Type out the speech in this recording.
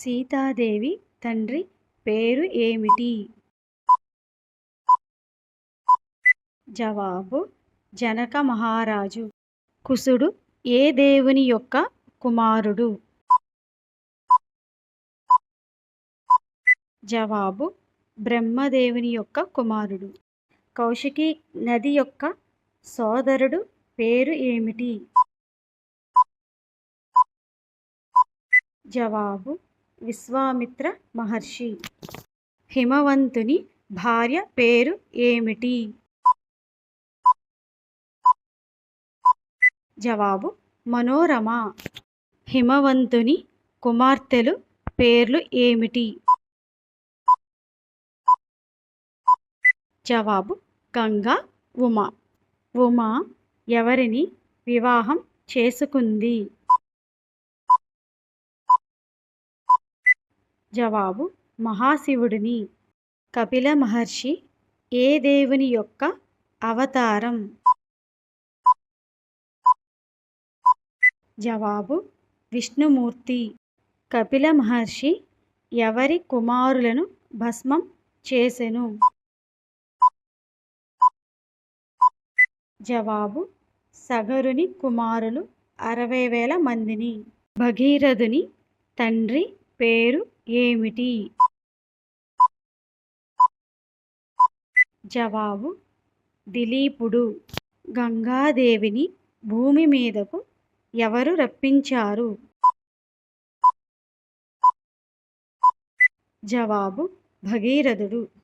సీతాదేవి తండ్రి పేరు ఏమిటి? జవాబు జనక మహారాజు. కుశుడు ఏ దేవుని యొక్క కుమారుడు? జవాబు బ్రహ్మదేవుని యొక్క కుమారుడు. కౌశికి నది యొక్క సోదరుడు పేరు ఏమిటి? జవాబు విశ్వామిత్ర మహర్షి. హిమవంతుని భార్య పేరు ఏమిటి? జవాబు మనోరమ. హిమవంతుని కుమార్తెలు పేర్లు ఏమిటి? జవాబు గంగా, ఉమ. ఉమ ఎవరిని వివాహం చేసుకుంది? జవాబు మహాశివుడిని. కపిల మహర్షి ఏ దేవుని యొక్క అవతారం? జవాబు విష్ణుమూర్తి. కపిల మహర్షి ఎవరి కుమారులను భస్మం చేసెను? జవాబు సగరుని కుమారులు 60,000 మందిని. భగీరథుని తండ్రి పేరు ఏమిటి? జవాబు దిలీపుడు. గంగాదేవిని భూమి మీదకు ఎవరు రప్పించారు? జవాబు భగీరథుడు.